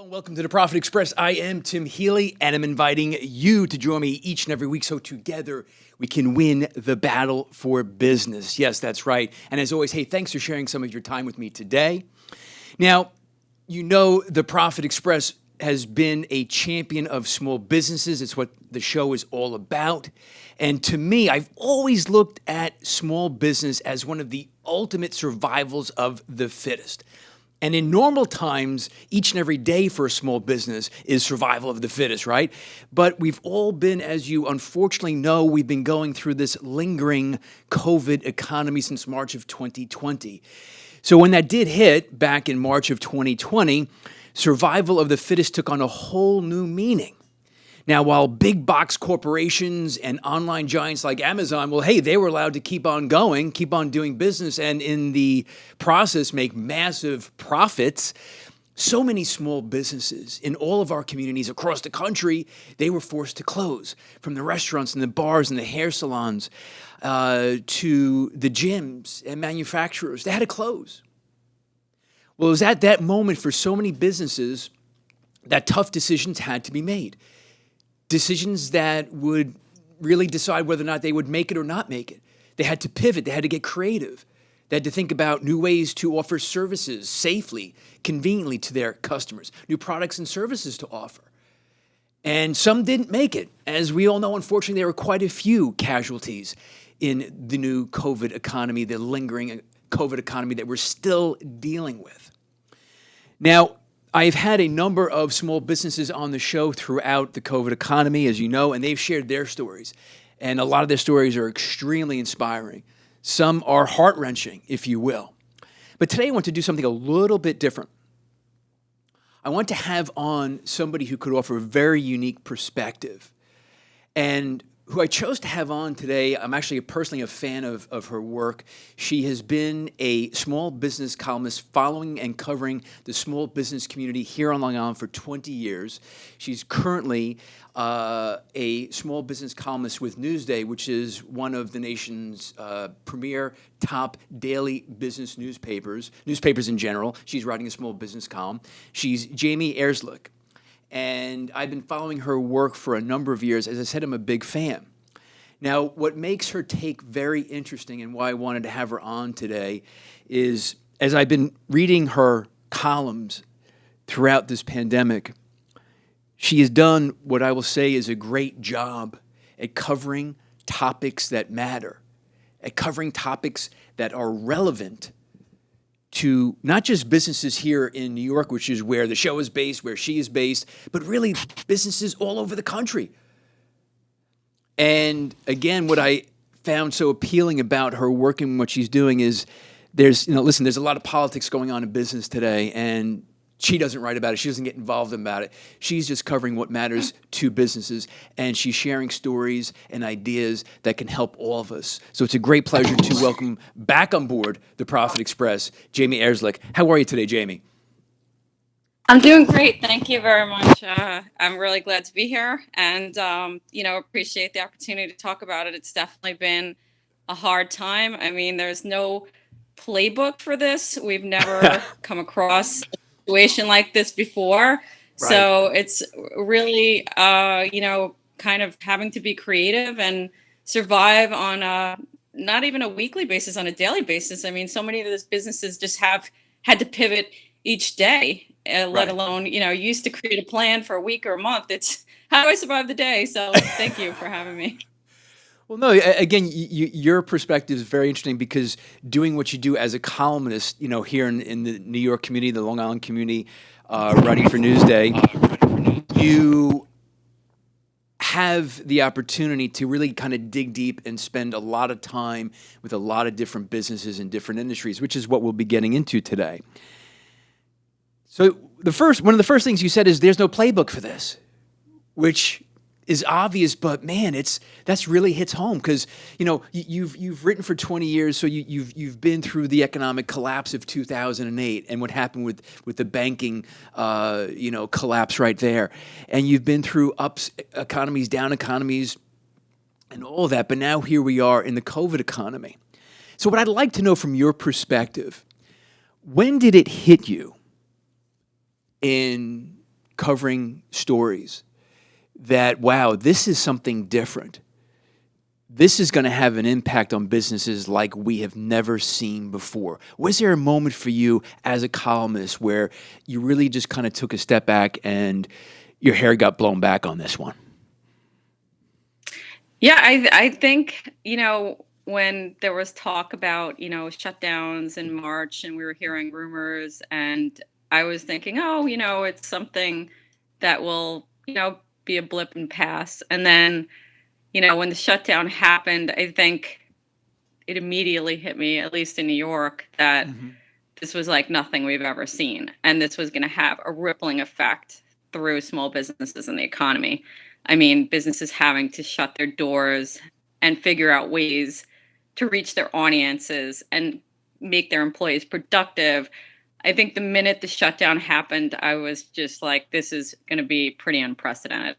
Hello and welcome to the Profit Express. I am Tim Healy and I'm inviting you to join me each and every week so together we can win the battle for business. Yes, that's right. And as always, hey, thanks for sharing some of your time with me today. Now, you know the Profit Express has been a champion of small businesses. It's what the show is all about. And to me, I've always looked at small business as one of the ultimate survivals of the fittest. And in normal times, each and every day for a small business is survival of the fittest, right? But we've all been, as you unfortunately know, we've been going through this lingering COVID economy since March of 2020. So when that did hit back in March of 2020, survival of the fittest took on a whole new meaning. Now, while big box corporations and online giants like Amazon, well, hey, they were allowed to keep on going, keep on doing business, and in the process make massive profits, so many small businesses in all of our communities across the country, they were forced to close. From the restaurants and the bars and the hair salons to the gyms and manufacturers, they had to close. Well, it was at that moment for so many businesses that tough decisions had to be made. Decisions that would really decide whether or not they would make it or not make it. They had to pivot. They had to get creative. They had to think about new ways to offer services safely, conveniently to their customers, new products and services to offer. And some didn't make it. As we all know, unfortunately, there were quite a few casualties in the new COVID economy, the lingering COVID economy that we're still dealing with. Now, I've had a number of small businesses on the show throughout the COVID economy, as you know, and they've shared their stories. And a lot of their stories are extremely inspiring. Some are heart-wrenching, if you will. But today I want to do something a little bit different. I want to have on somebody who could offer a very unique perspective. And who I chose to have on today, I'm actually personally a fan of her work. She has been a small business columnist following and covering the small business community here on Long Island for 20 years. She's currently a small business columnist with Newsday, which is one of the nation's premier top daily business newspapers in general. She's writing a small business column. She's Jamie Herzlich. And I've been following her work for a number of years. As I said, I'm a big fan. Now, what makes her take very interesting and why I wanted to have her on today is, as I've been reading her columns throughout this pandemic, she has done what I will say is a great job at covering topics that matter, at covering topics that are relevant to not just businesses here in New York, which is where the show is based, where she is based, but really businesses all over the country. And again, what I found so appealing about her work and what she's doing is there's a lot of politics going on in business today, and she doesn't write about it. She doesn't get involved about it. She's just covering what matters to businesses, and she's sharing stories and ideas that can help all of us. So it's a great pleasure to welcome back on board the Profit Express, Jamie Herzlich. How are you today, Jamie? I'm doing great. Thank you very much. I'm really glad to be here and, appreciate the opportunity to talk about it. It's definitely been a hard time. I mean, there's no playbook for this. We've never come across situation like this before. Right. So it's really, kind of having to be creative and survive on not even a weekly basis, on a daily basis. I mean, so many of those businesses just have had to pivot each day, let alone, used to create a plan for a week or a month. It's how do I survive the day? So thank you for having me. Well, no, again, your perspective is very interesting because doing what you do as a columnist, here in the New York community, the Long Island community, writing for Newsday, you have the opportunity to really kind of dig deep and spend a lot of time with a lot of different businesses and different industries, which is what we'll be getting into today. So one of the first things you said is there's no playbook for this, which is obvious, but man, that's really hits home because you've written for 20 years, so you've been through the economic collapse of 2008 and what happened with the banking collapse right there, and you've been through ups economies, down economies, and all that. But now here we are in the COVID economy. So what I'd like to know from your perspective, when did it hit you in covering stories that, wow, this is something different. This is going to have an impact on businesses like we have never seen before. Was there a moment for you as a columnist where you really just kind of took a step back and your hair got blown back on this one? Yeah, I think, when there was talk about, shutdowns in March and we were hearing rumors, and I was thinking, oh, it's something that will, be a blip and pass. And then, when the shutdown happened, I think it immediately hit me, at least in New York, that this was like nothing we've ever seen. And this was going to have a rippling effect through small businesses and the economy. I mean, businesses having to shut their doors and figure out ways to reach their audiences and make their employees productive. I think the minute the shutdown happened, I was just like, this is going to be pretty unprecedented.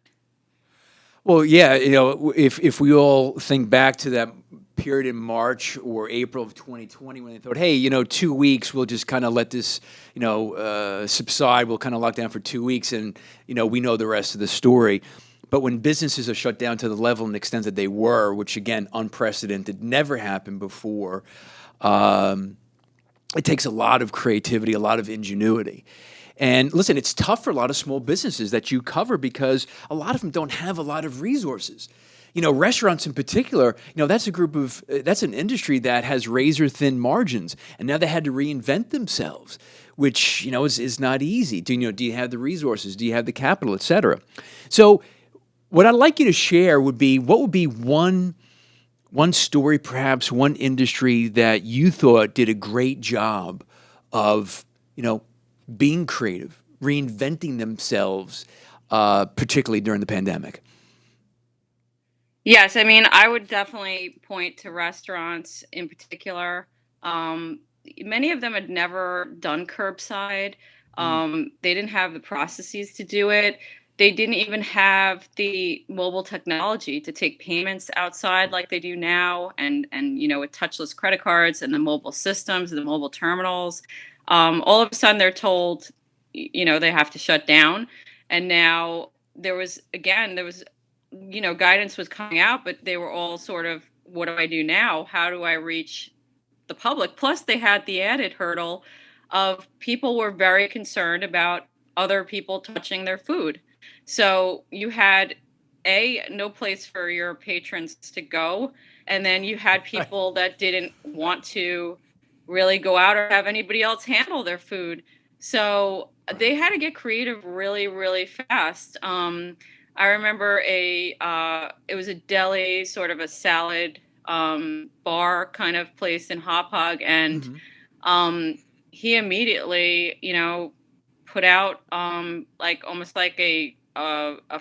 Well, yeah, if we all think back to that period in March or April of 2020 when they thought, hey, 2 weeks, we'll just kind of let this, subside. We'll kind of lock down for 2 weeks, and we know the rest of the story. But when businesses are shut down to the level and extent that they were, which again, unprecedented, never happened before, it takes a lot of creativity, a lot of ingenuity. And listen, it's tough for a lot of small businesses that you cover because a lot of them don't have a lot of resources. Restaurants in particular, that's that's an industry that has razor thin margins, and now they had to reinvent themselves, which, is not easy. Do you have the resources? Do you have the capital, et cetera? So what I'd like you to share would be, what would be one story, perhaps one industry that you thought did a great job of, being creative, reinventing themselves, particularly during the pandemic? Yes, I mean, I would definitely point to restaurants in particular. Many of them had never done curbside. They didn't have the processes to do it. They didn't even have the mobile technology to take payments outside like they do now, and with touchless credit cards and the mobile systems and the mobile terminals. All of a sudden, they're told, they have to shut down, and now there was guidance was coming out, but they were all sort of, what do I do now? How do I reach the public? Plus, they had the added hurdle of people were very concerned about other people touching their food. So you had no place for your patrons to go, and then you had people that didn't want to really go out or have anybody else handle their food. So they had to get creative really, really fast. I remember it was a deli, sort of a salad bar kind of place in Hauppauge, and he immediately, put out like almost like a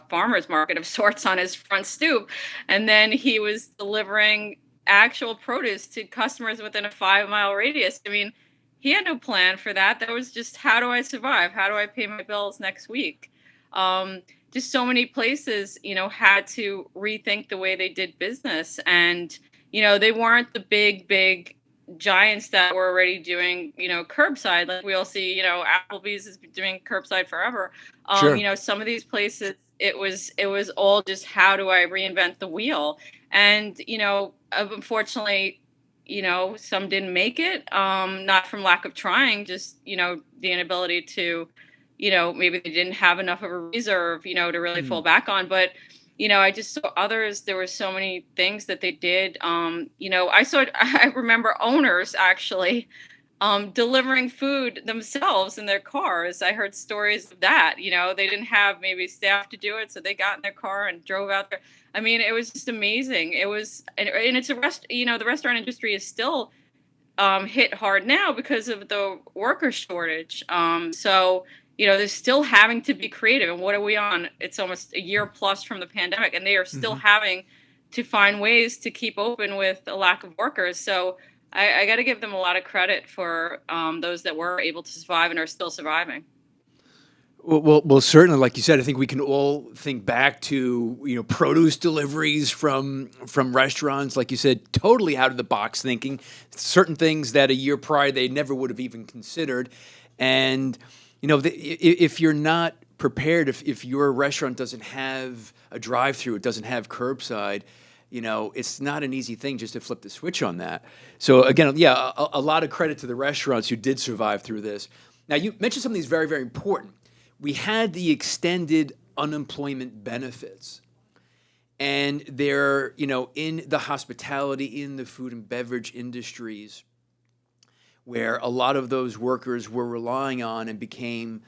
farmer's market of sorts on his front stoop, and then he was delivering actual produce to customers within a 5-mile radius. I mean, he had no plan for that. That was just, how do I survive? How do I pay my bills next week? Just so many places, had to rethink the way they did business. And, they weren't the big giants that were already doing, curbside. Like we all see, Applebee's has been doing curbside forever. Sure. Some of these places, it was all just, how do I reinvent the wheel? And, unfortunately, some didn't make it, not from lack of trying, just, the inability to, maybe they didn't have enough of a reserve, to really fall back on. But, I just saw others, there were so many things that they did. I remember owners actually delivering food themselves in their cars. I heard stories of that. They didn't have maybe staff to do it, so they got in their car and drove out there. I mean, it was just amazing. It was, and it's the restaurant industry is still hit hard now because of the worker shortage. So they're still having to be creative. And what are we on? It's almost a year plus from the pandemic, and they are still having to find ways to keep open with a lack of workers. So I got to give them a lot of credit for those that were able to survive and are still surviving. Well, certainly, like you said, I think we can all think back to produce deliveries from restaurants, like you said, totally out of the box thinking, certain things that a year prior they never would have even considered, and if you're not prepared if your restaurant doesn't have a drive-through, it doesn't have curbside. It's not an easy thing just to flip the switch on that. So again, yeah, a lot of credit to the restaurants who did survive through this. Now, you mentioned something that's very, very important. We had the extended unemployment benefits. And they're, in the hospitality, in the food and beverage industries, where a lot of those workers were relying on and became,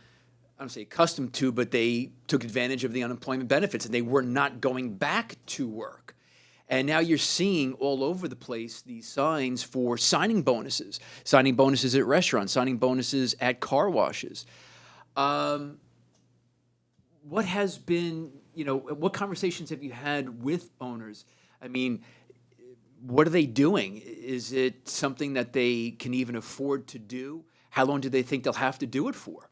I don't say accustomed to, but they took advantage of the unemployment benefits and they were not going back to work. And now you're seeing all over the place these signs for signing bonuses at restaurants, signing bonuses at car washes. What has been, what conversations have you had with owners? I mean, what are they doing? Is it something that they can even afford to do? How long do they think they'll have to do it for?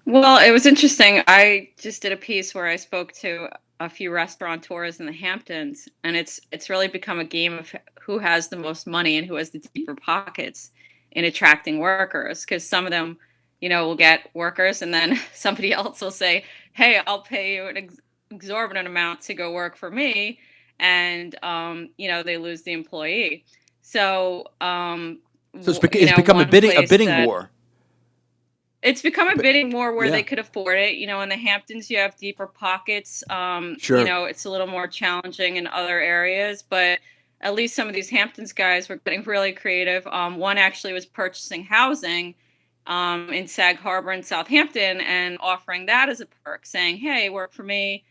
Well, it was interesting. I just did a piece where I spoke to a few restaurateurs in the Hamptons, and it's really become a game of who has the most money and who has the deeper pockets in attracting workers. Because some of them, will get workers, and then somebody else will say, "Hey, I'll pay you an exorbitant amount to go work for me," and they lose the employee. So, So it's become a one place bidding that war. it's become a But bidding war where yeah, they could afford it. In the Hamptons, you have deeper pockets. sure. It's a little more challenging in other areas, but at least some of these Hamptons guys were getting really creative. One actually was purchasing housing in Sag Harbor in Southampton and offering that as a perk, saying, "Hey, work for me."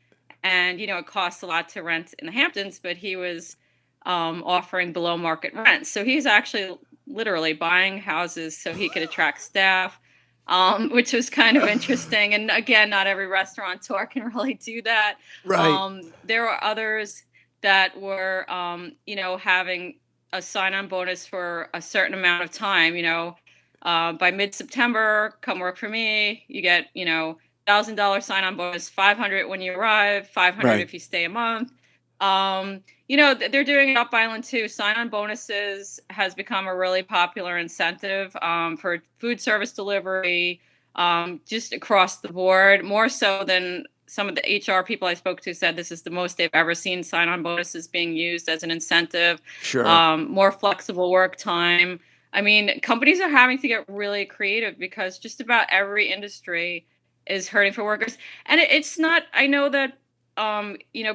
And, it costs a lot to rent in the Hamptons, but he was offering below market rent. So he's actually literally buying houses so he could attract staff, which was kind of interesting. And again, not every restaurateur can really do that. Right. There were others that were, having a sign-on bonus for a certain amount of time. By mid-September, come work for me. You get, $1,000 sign-on bonus, 500 when you arrive, 500 Right. if you stay a month. They're doing it up island too. Sign-on bonuses has become a really popular incentive for food service delivery, just across the board, more so than some of the HR people I spoke to said this is the most they've ever seen sign-on bonuses being used as an incentive, Sure. more flexible work time. I mean, companies are having to get really creative because just about every industry is hurting for workers. And it's not, I know that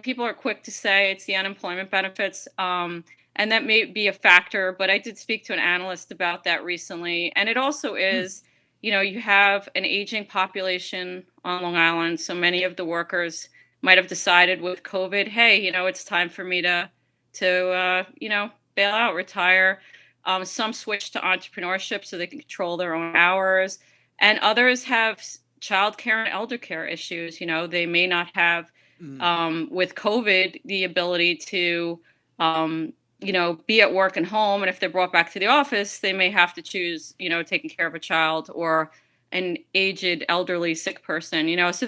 people are quick to say it's the unemployment benefits, and that may be a factor, but I did speak to an analyst about that recently. And it also Hmm. is, you have an aging population on Long Island. So many of the workers might have decided with COVID, hey, it's time for me to bail out, retire. Some switch to entrepreneurship so they can control their own hours. And others have childcare and elder care issues. They may not have Mm. with COVID, the ability to, be at work and home. And if they're brought back to the office, they may have to choose, taking care of a child or an aged, elderly, sick person, So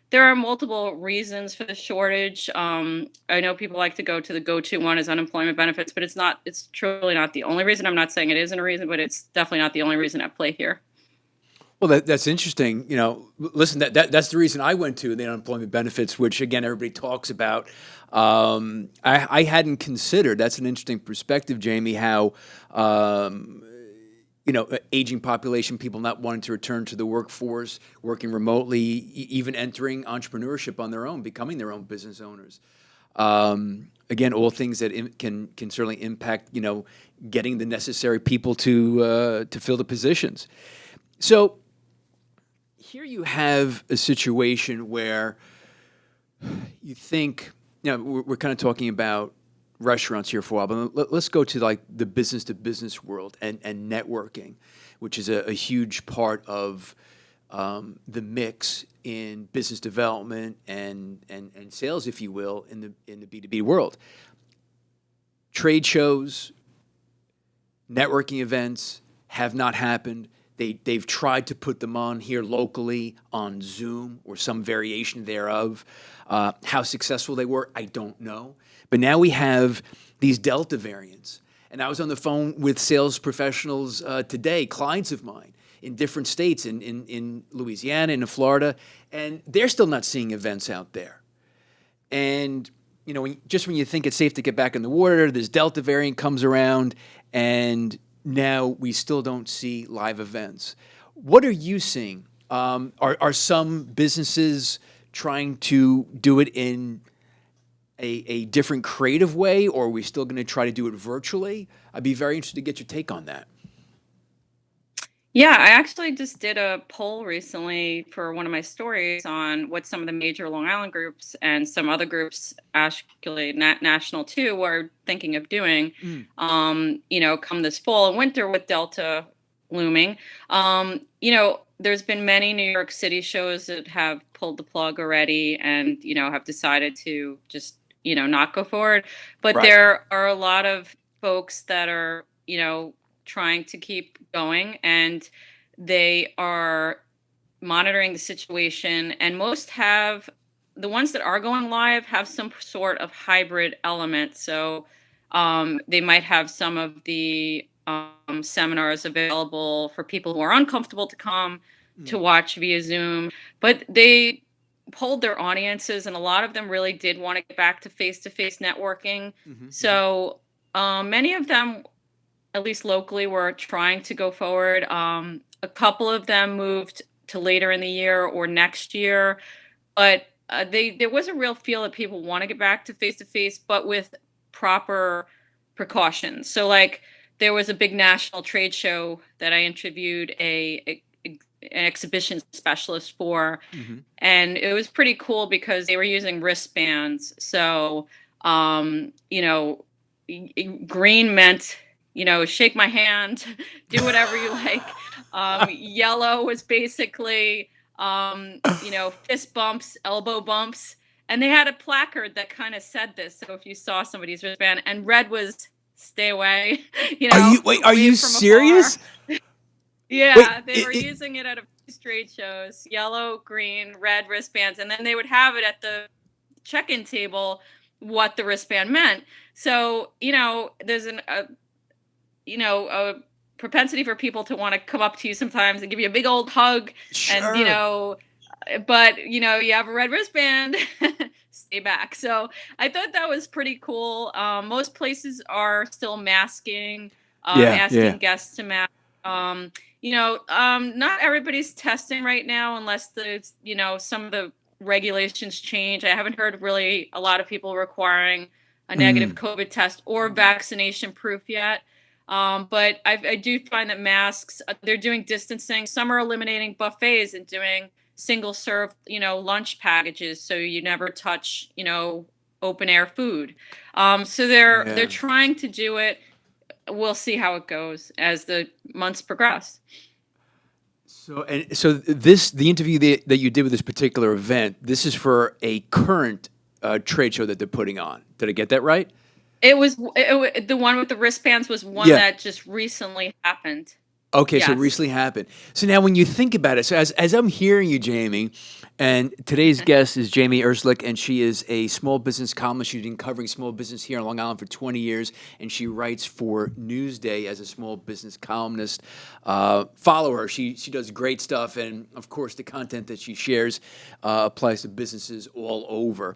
there are multiple reasons for the shortage. I know people like to go to the go-to one as unemployment benefits, but it's truly not the only reason. I'm not saying it isn't a reason, but it's definitely not the only reason at play here. Well, that's interesting. Listen, that's the reason I went to the unemployment benefits, which again everybody talks about. I hadn't considered. That's an interesting perspective, Jamie. How aging population, people not wanting to return to the workforce, working remotely, even entering entrepreneurship on their own, becoming their own business owners. Again, all things that can certainly impact getting the necessary people to fill the positions. So here you have a situation where you think, we're kind of talking about restaurants here for a while, but let's go to like the business to business world and networking, which is a huge part of the mix in business development and sales, if you will, in the B2B world. Trade shows, networking events have not happened. They've tried to put them on here locally on Zoom or some variation thereof. How successful they were, I don't know. But now we have these Delta variants. And I was on the phone with sales professionals today, clients of mine, in different states, in Louisiana, in Florida, and they're still not seeing events out there. And just when you think it's safe to get back in the water, this Delta variant comes around, and now we still don't see live events. What are you seeing? Are some businesses trying to do it in a different creative way, or are we still going to try to do it virtually? I'd be very interested to get your take on that. Yeah, I actually just did a poll recently for one of my stories on what some of the major Long Island groups and some other groups, actually national too, are thinking of doing, come this fall and winter with Delta looming. There's been many New York City shows that have pulled the plug already and, have decided to just, not go forward. But Right. there are a lot of folks that are, trying to keep going, and they are monitoring the situation, and the ones that are going live have some sort of hybrid element. So they might have some of the seminars available for people who are uncomfortable to come to watch via Zoom, but they polled their audiences, and a lot of them really did want to get back to face-to-face networking. So many of them, at least locally, were trying to go forward. A couple of them moved to later in the year or next year, but there was a real feel that people want to get back to face, but with proper precautions. So like there was a big national trade show that I interviewed an exhibition specialist for, and it was pretty cool because they were using wristbands. So, green meant, shake my hand, do whatever you like. Yellow was basically, fist bumps, elbow bumps. And they had a placard that kind of said this. So if you saw somebody's wristband, and red was stay away, Are you serious? Yeah, they were using it at a few trade shows, yellow, green, red wristbands. And then they would have it at the check-in table, what the wristband meant. So, there's a propensity for people to want to come up to you sometimes and give you a big old hug. Sure. And, but, you have a red wristband, stay back. So I thought that was pretty cool. Most places are still masking, asking guests to mask. Not everybody's testing right now unless some of the regulations change. I haven't heard really a lot of people requiring a negative COVID test or vaccination proof yet. But I do find that masks, they're doing distancing. Some are eliminating buffets and doing single serve, lunch packages. So you never touch, open air food. So they're trying to do it. We'll see how it goes as the months progress. So the interview that you did with this particular event, this is for a current trade show that they're putting on. Did I get that right? It was the one with the wristbands was one that just recently happened. Okay, Yes. so it recently happened. So now when you think about it, so as I'm hearing you, Jamie, and today's guest is Jamie Herzlich, and she is a small business columnist. She's been covering small business here on Long Island for 20 years, and she writes for Newsday as a small business columnist. Follow her. She does great stuff, and of course the content that she shares applies to businesses all over.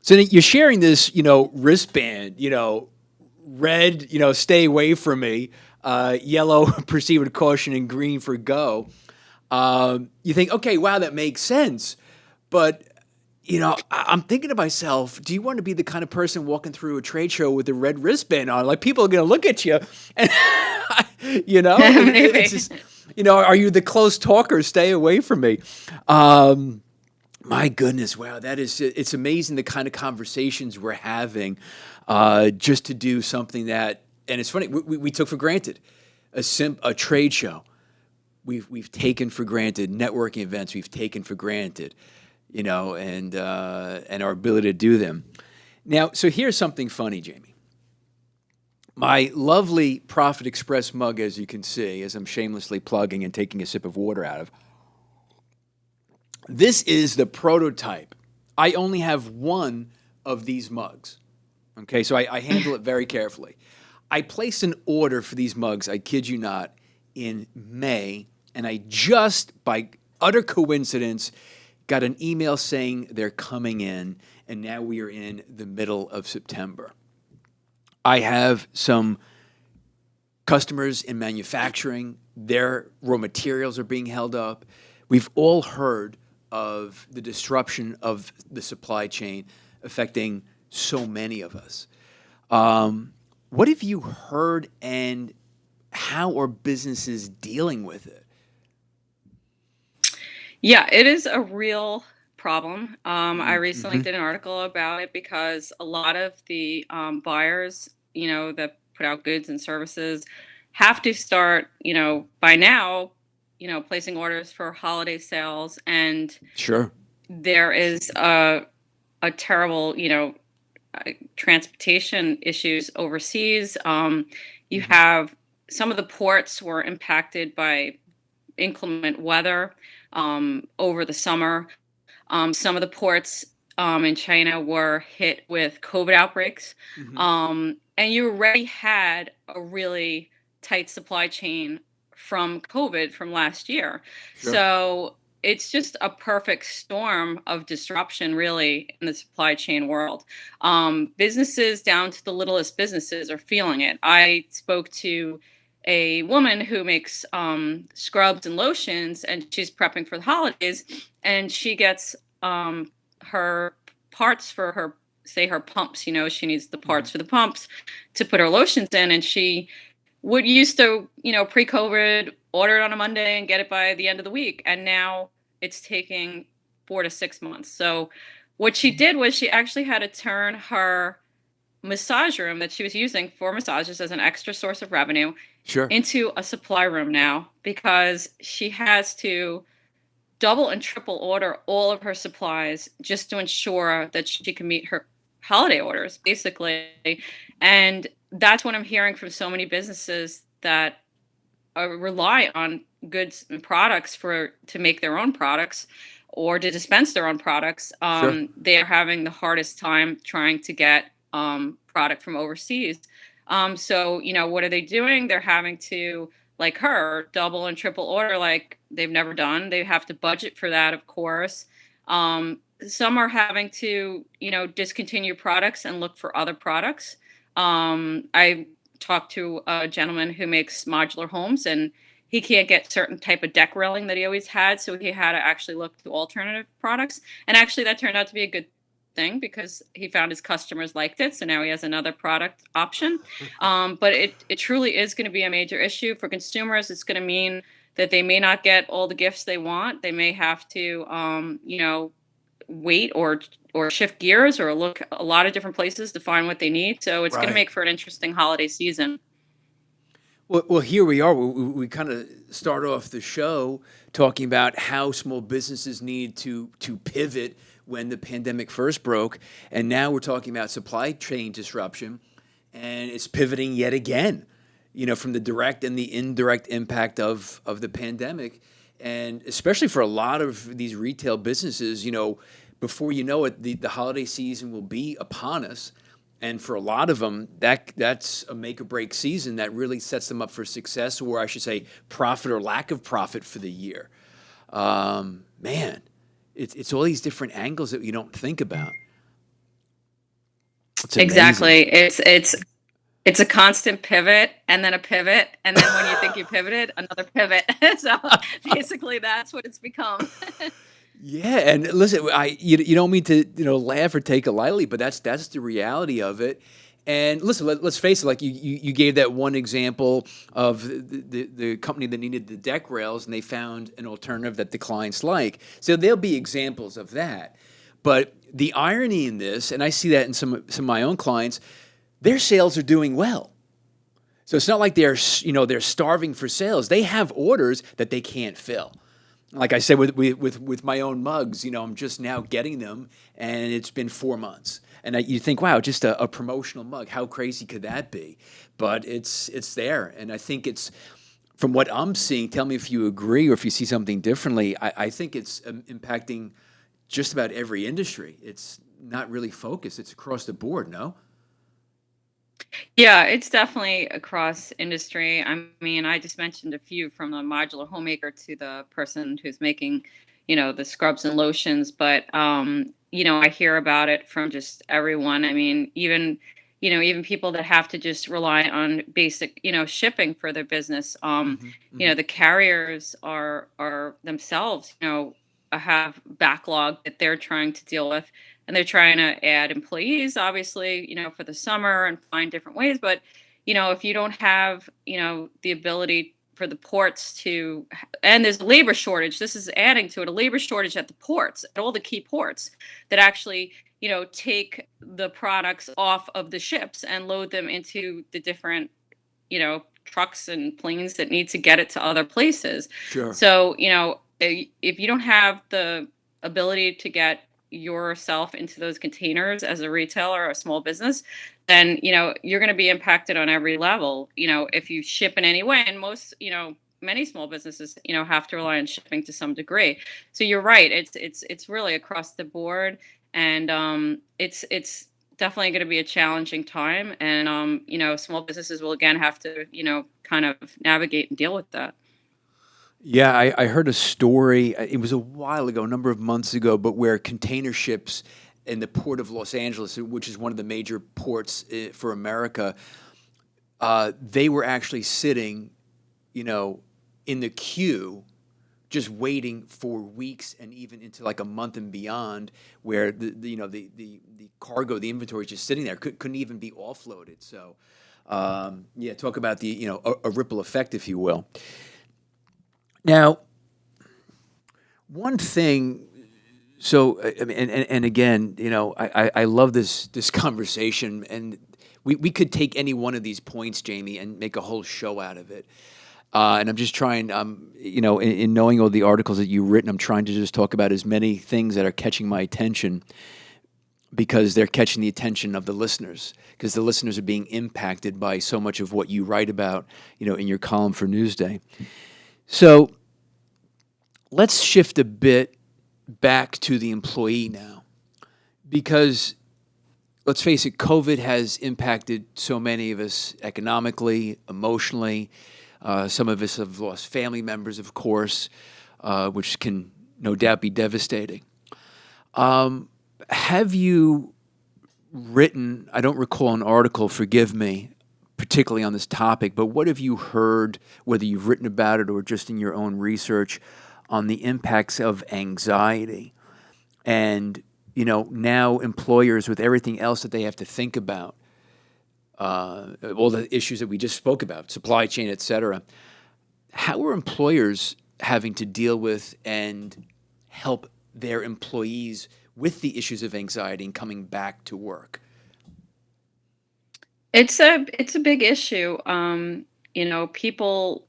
So you're sharing this, wristband, red, stay away from me. Yellow, proceed with caution, and green for go. You think, okay, wow, that makes sense. But, I'm thinking to myself, do you want to be the kind of person walking through a trade show with a red wristband on? Like, people are going to look at you and, Maybe. it's just, are you the close talker? Stay away from me. My goodness, wow, it's amazing the kind of conversations we're having just to do something that, and it's funny, we took for granted a trade show. We've taken for granted networking events. We've taken for granted, and our ability to do them. Now, so here's something funny, Jamie. My lovely Profit Express mug, as you can see, as I'm shamelessly plugging and taking a sip of water out of. This is the prototype. I only have one of these mugs. Okay, so I handle it very carefully. I placed an order for these mugs, I kid you not, in May and I just, by utter coincidence, got an email saying they're coming in, and now we are in the middle of September. I have some customers in manufacturing, their raw materials are being held up. We've all heard of the disruption of the supply chain affecting so many of us. What have you heard, and how are businesses dealing with it? Yeah, it is a real problem. I recently Mm-hmm. did an article about it because a lot of the buyers, that put out goods and services have to start, by now, placing orders for holiday sales. And Sure. there is a terrible, transportation issues overseas. You Mm-hmm. have some of the ports were impacted by inclement weather over the summer. Some of the ports in China were hit with COVID outbreaks. Mm-hmm. And you already had a really tight supply chain from COVID from last year. Sure. So it's just a perfect storm of disruption, really, in the supply chain world. Businesses down to the littlest businesses are feeling it. I spoke to a woman who makes scrubs and lotions, and she's prepping for the holidays, and she gets her parts for her, say, her pumps. She needs the Mm-hmm. parts for the pumps to put her lotions in, and she would used to, pre-COVID, order it on a Monday and get it by the end of the week, and now it's taking 4 to 6 months. So what she did was she actually had to turn her massage room that she was using for massages as an extra source of revenue Sure. into a supply room now, because she has to double and triple order all of her supplies just to ensure that she can meet her holiday orders, basically. And that's what I'm hearing from so many businesses that rely on goods and products to make their own products or to dispense their own products. Sure. They are having the hardest time trying to get product from overseas. So, what are they doing? They're having to, like her, double and triple order like they've never done. They have to budget for that, of course. Some are having to, discontinue products and look for other products. I talked to a gentleman who makes modular homes, and he can't get certain type of deck railing that he always had, so he had to actually look to alternative products. And actually, that turned out to be a good thing because he found his customers liked it, so now he has another product option. But it truly is going to be a major issue for consumers. It's going to mean that they may not get all the gifts they want. They may have to, wait or shift gears or look a lot of different places to find what they need. So it's going to Right. make for an interesting holiday season. Well, here we are. We kind of start off the show talking about how small businesses need to pivot when the pandemic first broke, and now we're talking about supply chain disruption, and it's pivoting yet again. From the direct and the indirect impact of the pandemic, and especially for a lot of these retail businesses. Before you know it, the holiday season will be upon us. And for a lot of them, that's a make or break season that really sets them up for success, or I should say, profit or lack of profit for the year. Man, it's all these different angles that you don't think about. It's amazing. Exactly. It's a constant pivot and then a pivot, and then when you think you pivoted, another pivot. So basically, that's what it's become. Yeah, and listen, you don't mean to laugh or take it lightly, but that's the reality of it. And listen, let's face it. Like you gave that one example of the company that needed the deck rails, and they found an alternative that the clients like. So there'll be examples of that. But the irony in this, and I see that in some of my own clients, their sales are doing well. So it's not like they're starving for sales. They have orders that they can't fill. Like I said, with my own mugs, I'm just now getting them, and it's been 4 months. And you think, wow, just a promotional mug, how crazy could that be? But it's there, and I think it's, from what I'm seeing, tell me if you agree or if you see something differently, I think it's impacting just about every industry. It's not really focused. It's across the board, no? Yeah, it's definitely across industry. I mean, I just mentioned a few from the modular homemaker to the person who's making, the scrubs and lotions, but I hear about it from just everyone. I mean, even people that have to just rely on basic, shipping for their business. Hmm. Hmm. The carriers are themselves, have backlog that they're trying to deal with, and they're trying to add employees, obviously, for the summer and find different ways. But if you don't have the ability for the ports to, and there's a labor shortage, this is adding to it, a labor shortage at the ports, at all the key ports that actually take the products off of the ships and load them into the different trucks and planes that need to get it to other places. Sure. So if you don't have the ability to get yourself into those containers as a retailer or a small business, then you're going to be impacted on every level. If you ship in any way, and most many small businesses have to rely on shipping to some degree. So you're right, it's really across the board. And it's definitely going to be a challenging time. And small businesses will again have to kind of navigate and deal with that. Yeah, I heard a story. It was a while ago, a number of months ago, but where container ships in the port of Los Angeles, which is one of the major ports for America, they were actually sitting, you know, in the queue, just waiting for weeks and even into like a month and beyond, where the cargo, the inventory is just sitting there, couldn't even be offloaded. So, yeah, talk about the a ripple effect, if you will. Now, one thing. So, I mean, and again, I love this conversation, and we could take any one of these points, Jamie, and make a whole show out of it. And I'm just trying, in knowing all the articles that you've written, I'm trying to just talk about as many things that are catching my attention because they're catching the attention of the listeners, because the listeners are being impacted by so much of what you write about, in your column for Newsday. So let's shift a bit back to the employee now, because let's face it, COVID has impacted so many of us economically, emotionally. Some of us have lost family members, of course, which can no doubt be devastating. Have you written, I don't recall an article, forgive me, particularly on this topic, but what have you heard, whether you've written about it or just in your own research, on the impacts of anxiety? And, now employers, with everything else that they have to think about, all the issues that we just spoke about, supply chain, et cetera, how are employers having to deal with and help their employees with the issues of anxiety and coming back to work? It's a big issue. People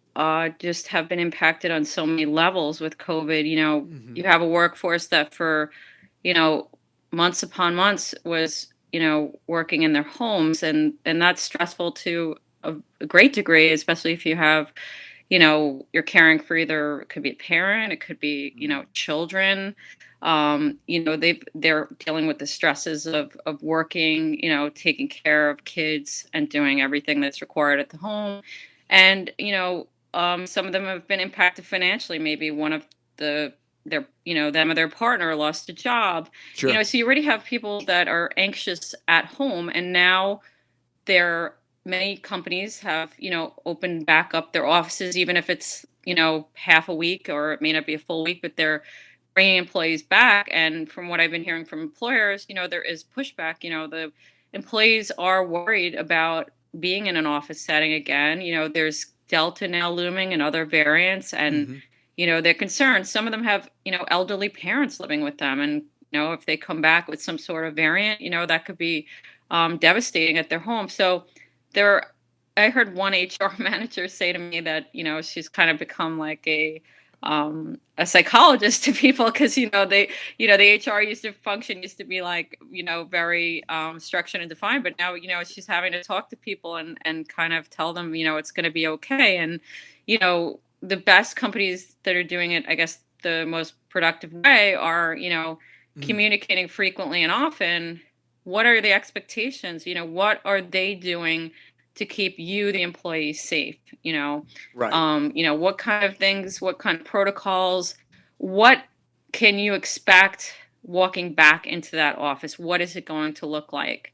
just have been impacted on so many levels with COVID. Hmm. You have a workforce that for you know months upon months was working in their homes, and that's stressful to a great degree, especially if you have you're caring for, either it could be a parent, it could be children. They're dealing with the stresses of working, taking care of kids and doing everything that's required at the home. And some of them have been impacted financially. Maybe one of the their them or their partner lost a job. Sure. So you already have people that are anxious at home, and now there many companies have opened back up their offices, even if it's half a week, or it may not be a full week, but they're bringing employees back. And from what I've been hearing from employers, there is pushback. The employees are worried about being in an office setting again. There's Delta now looming and other variants, and Hmm. they're concerned. Some of them have elderly parents living with them, and if they come back with some sort of variant, that could be devastating at their home. So there, I heard one HR manager say to me that she's kind of become like a psychologist to people, because they the HR used to be like very structured and defined, but now she's having to talk to people and kind of tell them it's going to be okay. And the best companies that are doing it, I guess the most productive way, are Hmm. communicating frequently and often what are the expectations? What are they doing to keep you, the employee, safe? Right. What kind of things, what kind of protocols, what can you expect walking back into that office? What is it going to look like?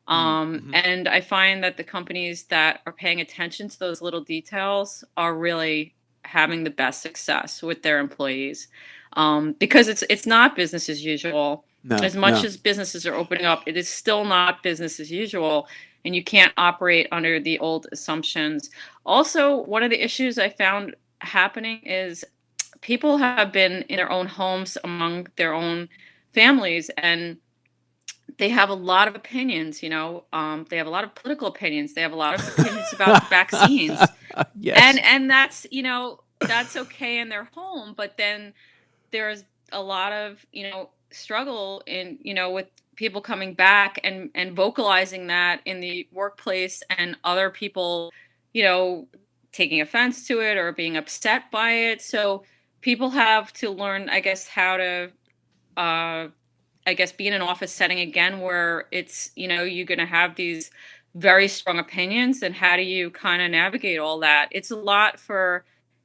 Mm-hmm. And I find that the companies that are paying attention to those little details are really having the best success with their employees, because it's not business as usual. No, As much no. as businesses are opening up, it is still not business as usual, and you can't operate under the old assumptions. Also, one of the issues I found happening is people have been in their own homes among their own families, and they have a lot of opinions. They have a lot of political opinions, they have a lot of opinions about vaccines, Yes. and that's okay in their home, but then there's a lot of struggle in with people coming back and vocalizing that in the workplace, and other people you know taking offense to it or being upset by it. So people have to learn, I guess, how to uh be in an office setting again, where it's you're going to have these very strong opinions, and how do you kind of navigate all that? It's a lot for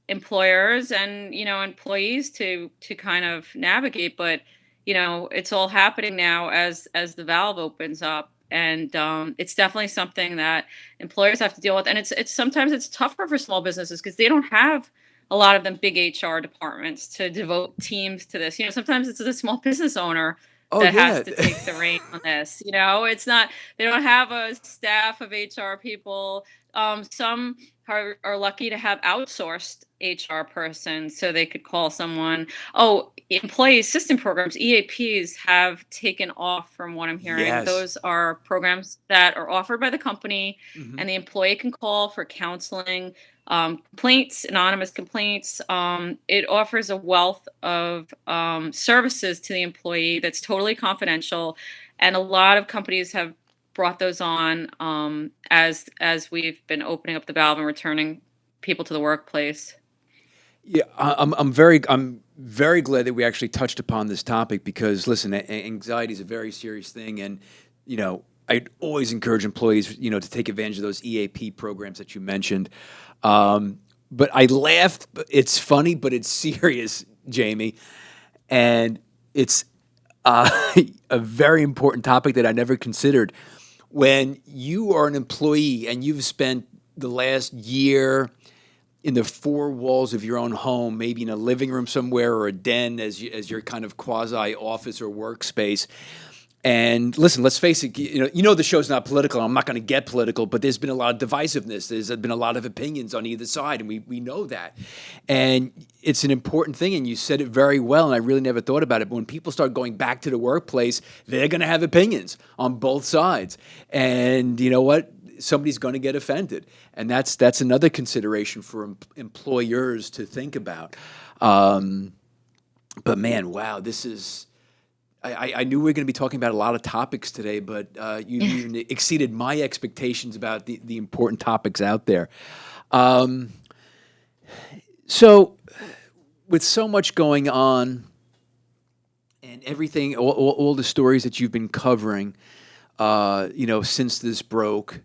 employers and employees to kind of navigate, but it's all happening now as the valve opens up, and it's definitely something that employers have to deal with. And it's sometimes it's tougher for small businesses because they don't have a lot of them big HR departments to devote teams to this. Sometimes it's the small business owner Oh, that has yeah. to take the rein on this. It's not, they don't have a staff of HR people. Some are lucky to have outsourced HR person so they could call someone. Oh, employee assistance programs, EAPs, have taken off from what I'm hearing. Yes. Those are programs that are offered by the company, Hmm. and the employee can call for counseling, complaints, anonymous complaints. It offers a wealth of services to the employee that's totally confidential, and a lot of companies have brought those on, as we've been opening up the valve and returning people to the workplace. Yeah, I'm very glad that we actually touched upon this topic because listen, anxiety is a very serious thing, and I'd always encourage employees, to take advantage of those EAP programs that you mentioned. But I laughed. It's funny, but it's serious, Jamie, and it's a very important topic that I never considered. When you are an employee and you've spent the last year in the four walls of your own home, maybe in a living room somewhere or a den as your kind of quasi office or workspace. And listen, let's face it. The show's not political. I'm not going to get political, but there's been a lot of divisiveness. There's been a lot of opinions on either side, and we know that. And it's an important thing. And you said it very well. And I really never thought about it. But when people start going back to the workplace, they're going to have opinions on both sides. And you know what? Somebody's going to get offended, and that's another consideration for employers to think about. But man, wow, this is. I knew we were going to be talking about a lot of topics today, but you've even exceeded my expectations about the important topics out there. Um, so, with so much going on and everything, all the stories that you've been covering, since this broke.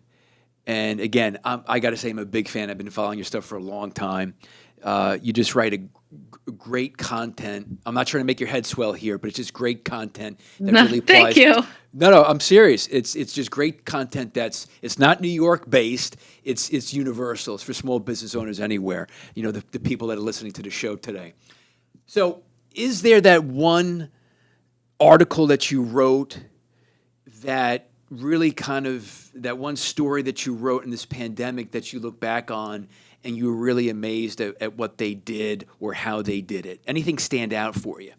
And again, I got to say, I'm a big fan. I've been following your stuff for a long time. You just write great content. I'm not trying to make your head swell here, but it's just great content that No, really thank applies. you. No, I'm serious. It's just great content it's not New York based. It's universal. It's for small business owners anywhere. The people that are listening to the show today. So, is there that one article that you wrote that really kind of that one story that you wrote in this pandemic that you look back on and you were really amazed at what they did or how they did it? Anything stand out for you?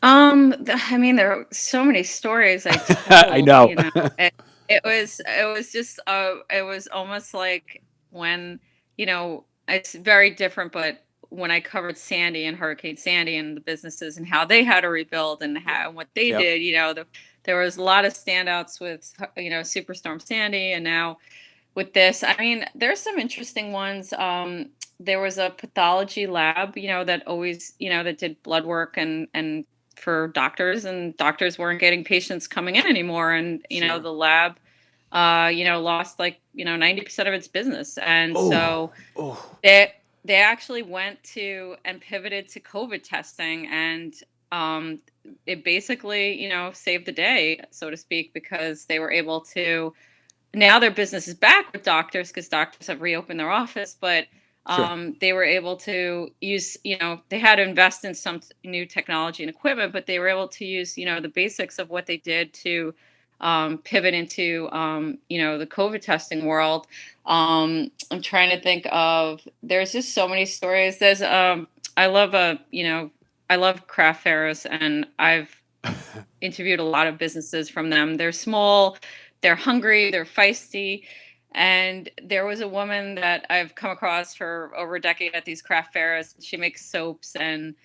I mean, there are so many stories I I told, know. it was just, it was almost like when, it's very different, but when I covered Sandy and Hurricane Sandy and the businesses and how they had to rebuild and how what they Yep. did, there was a lot of standouts with, Superstorm Sandy, and now with this. I mean, there's some interesting ones. There was a pathology lab, that always, that did blood work and for doctors, and doctors weren't getting patients coming in anymore. And, Sure. the lab, lost like, 90% of its business. And Oh, so oh, they actually went to and pivoted to COVID testing, and um, it basically, saved the day, so to speak, because they were able to, now their business is back with doctors because doctors have reopened their office, but sure. they were able to use, they had to invest in some new technology and equipment, but they were able to use, the basics of what they did to pivot into, the COVID testing world. I'm trying to think of, there's just so many stories. I love I love craft fairs, and I've interviewed a lot of businesses from them. They're small, they're hungry, they're feisty. And there was a woman that I've come across for over a decade at these craft fairs. She makes soaps, and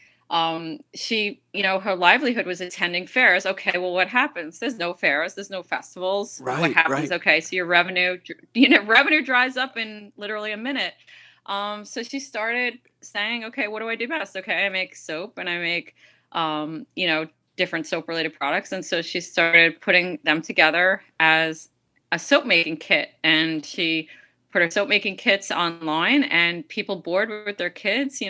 she, her livelihood was attending fairs. Okay, well, what happens? There's no fairs, there's no festivals. What Right, happens? right. Okay, so your revenue, revenue dries up in literally a minute. So she started saying, okay, what do I do best? Okay, I make soap and I make, different soap related products. And so she started putting them together as a soap making kit. And she put her soap making kits online, and people bored with their kids,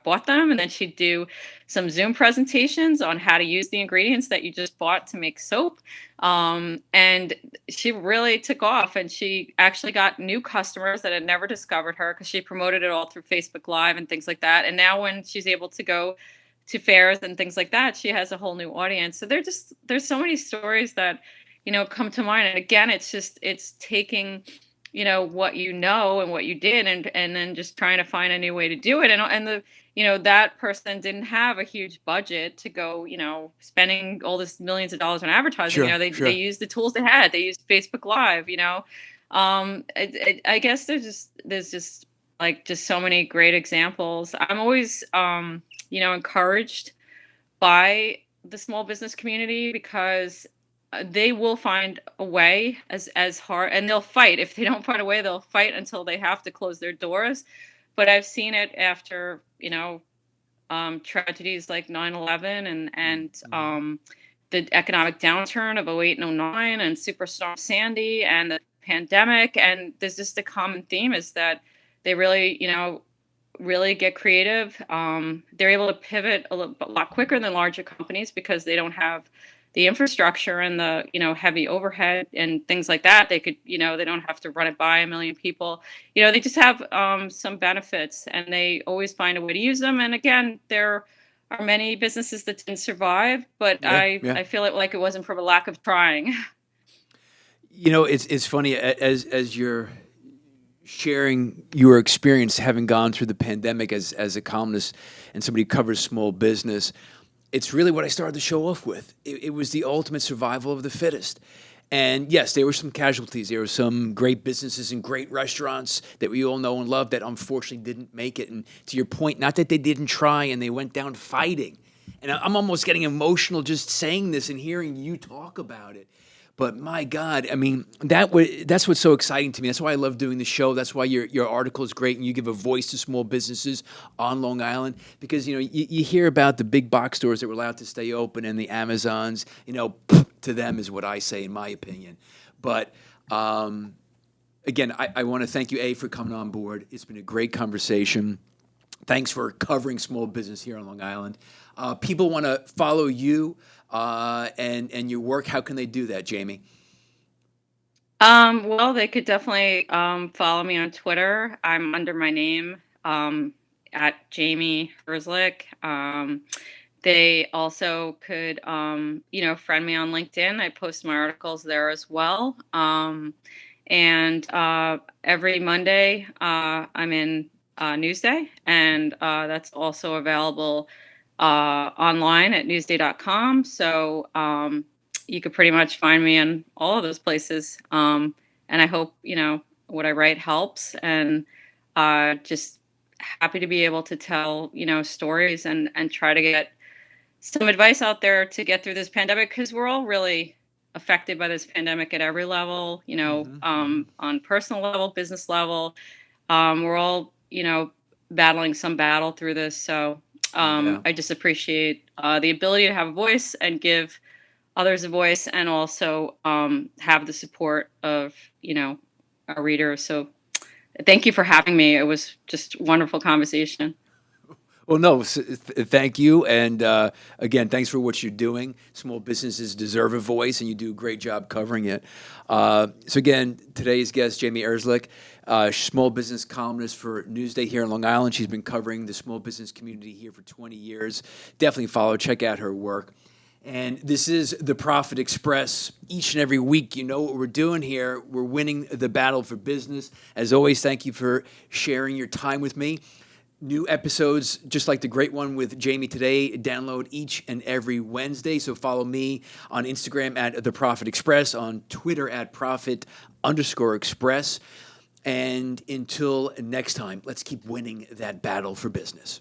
bought them. And then she'd do some Zoom presentations on how to use the ingredients that you just bought to make soap. And she really took off, and she actually got new customers that had never discovered her because she promoted it all through Facebook Live and things like that. And now when she's able to go to fairs and things like that, she has a whole new audience. So there's so many stories that, come to mind. And again, it's taking, what and what you did, and then just trying to find a new way to do it. And the, that person didn't have a huge budget to go, spending all this millions of dollars on advertising. Sure, They sure. used the tools they had. They used Facebook Live. I guess there's just like just so many great examples. I'm always encouraged by the small business community because they will find a way, as hard, and they'll fight. If they don't find a way, they'll fight until they have to close their doors. But I've seen it after, tragedies like 9/11, and Mhm. the economic downturn of '08 and '09, and Superstorm Sandy, and the pandemic. And there's just a common theme is that they really, really get creative. They're able to pivot a lot quicker than larger companies because they don't have the infrastructure and the, heavy overhead and things like that. They could, they don't have to run it by a million people. They just have some benefits, and they always find a way to use them. And again, there are many businesses that didn't survive, but Yeah, yeah. I feel it like it wasn't from a lack of trying. It's funny as you're sharing your experience having gone through the pandemic as a columnist and somebody who covers small business. It's really what I started the show off with. It was the ultimate survival of the fittest. And yes, there were some casualties. There were some great businesses and great restaurants that we all know and love that unfortunately didn't make it. And to your point, not that they didn't try and they went down fighting. And I'm almost getting emotional just saying this and hearing you talk about it. But my God, I mean, that's what's so exciting to me. That's why I love doing the show. That's why your article is great, and you give a voice to small businesses on Long Island. Because you hear about the big box stores that were allowed to stay open and the Amazons. To them is what I say, in my opinion. But again, I want to thank you, A, for coming on board. It's been a great conversation. Thanks for covering small business here on Long Island. People want to follow you and your work. How can they do that, Jamie? Well, they could definitely follow me on Twitter. I'm under my name, at Jamie Herzlich. They also could, friend me on LinkedIn. I post my articles there as well. And every Monday, I'm in Newsday, and that's also available online at newsday.com. So you could pretty much find me in all of those places. And I hope, what I write helps, and just happy to be able to tell, stories, and try to get some advice out there to get through this pandemic, because we're all really affected by this pandemic at every level, Hmm, hmm. on personal level, business level. We're all, battling some battle through this. So Yeah. I just appreciate the ability to have a voice and give others a voice, and also have the support of our readers. So thank you for having me. It was just wonderful conversation. Well, no, thank you. And again, thanks for what you're doing. Small businesses deserve a voice, and you do a great job covering it. So, again, today's guest, Jamie Herzlich, small business columnist for Newsday here in Long Island. She's been covering the small business community here for 20 years. Definitely check out her work. And this is the Profit Express. Each and every week, you know what we're doing here. We're winning the battle for business. As always, thank you for sharing your time with me. New episodes, just like the great one with Jamie today, download each and every Wednesday. So follow me on Instagram at The Profit Express, on Twitter at Profit_Express. And until next time, let's keep winning that battle for business.